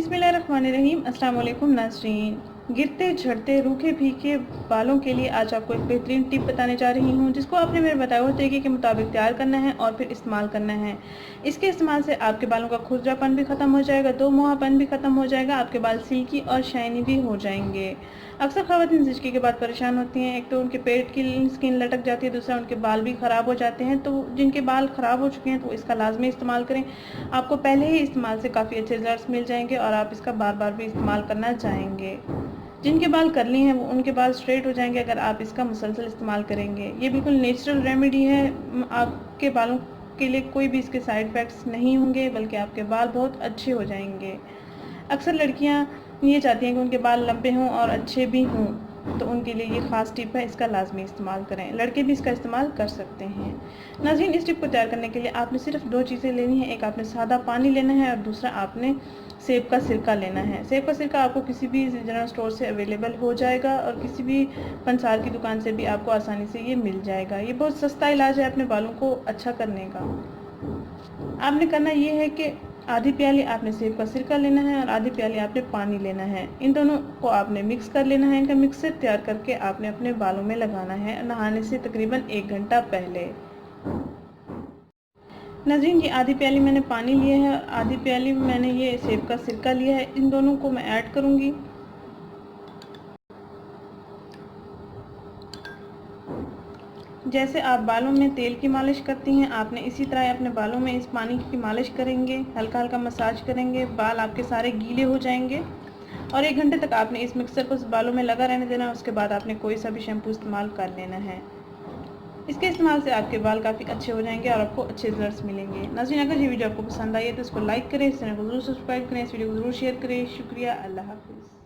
बिस्मिल्लाहिर्रहमानिर्रहीम। अस्सलाम वालेकुम नाज़रीन। गिरते झड़ते रूखे भीगे बालों के लिए आज आपको एक बेहतरीन टिप बताने जा रही हूँ, जिसको आपने मेरे बताए हुए तरीके के मुताबिक तैयार करना है और फिर इस्तेमाल करना है। इसके इस्तेमाल से आपके बालों का खुरदरापन भी ख़त्म हो जाएगा, दो मुहापन भी ख़त्म हो जाएगा, आपके बाल सिल्की और शाइनी भी हो जाएंगे। अक्सर ख़वातीन ज़िचकी के बाद परेशान होती हैं। एक तो उनके पेट की स्किन लटक जाती है, दूसरा उनके बाल भी ख़राब हो जाते हैं। तो जिनके बाल ख़राब हो चुके हैं तो इसका लाजमी इस्तेमाल करें। आपको पहले ही इस्तेमाल से काफ़ी अच्छे रिजल्ट्स मिल जाएंगे और आप इसका बार बार भी इस्तेमाल करना चाहेंगे। जिनके बाल कर्ली हैं वो उनके बाल स्ट्रेट हो जाएंगे अगर आप इसका मुसलसल इस्तेमाल करेंगे। ये बिल्कुल नेचुरल रेमेडी है। आपके बालों के लिए कोई भी इसके साइड इफ़ेक्ट्स नहीं होंगे, बल्कि आपके बाल बहुत अच्छे हो जाएंगे। अक्सर लड़कियां ये चाहती हैं कि उनके बाल लंबे हों और अच्छे भी हों, तो उनके लिए ये ख़ास टिप है, इसका लाजमी इस्तेमाल करें। लड़के भी इसका इस्तेमाल कर सकते हैं। नाज़रीन, इस टिप को तैयार करने के लिए आपने सिर्फ दो चीज़ें लेनी है। एक आपने सादा पानी लेना है और दूसरा आपने सेब का सिरका लेना है। सेब का सिरका आपको किसी भी जनरल स्टोर से अवेलेबल हो जाएगा और किसी भी पंसार की दुकान से भी आपको आसानी से ये मिल जाएगा। ये बहुत सस्ता इलाज है अपने बालों को अच्छा करने का। आपने करना ये है कि आधी प्याली आपने सेब का सिरका लेना है और आधी प्याली आपने पानी लेना है। इन दोनों को आपने मिक्स कर लेना है। इनका मिक्सर तैयार करके आपने अपने बालों में लगाना है नहाने से तकरीबन 1 घंटा पहले। नाज़रीन, ये आधी प्याली मैंने पानी लिया है और आधी प्याली मैंने ये सेब का सिरका लिया है। इन दोनों को मैं ऐड करूँगी। जैसे आप बालों में तेल की मालिश करती हैं, आपने इसी तरह अपने बालों में इस पानी की मालिश करेंगे, हल्का हल्का मसाज करेंगे। बाल आपके सारे गीले हो जाएंगे और 1 घंटे तक आपने इस मिक्सर को बालों में लगा रहने देना। उसके बाद आपने कोई सा भी शैम्पू इस्तेमाल कर लेना है। इसके इस्तेमाल से आपके बाल काफ़ी अच्छे हो जाएंगे और आपको अच्छे रिजल्ट्स मिलेंगे। नाज़रीन, अगर ये वीडियो आपको पसंद आई है तो इसको लाइक करें, इस चैनल को जरूर सब्सक्राइब करें, इस वीडियो को जरूर शेयर करें। शुक्रिया। अल्लाह हाफिज़।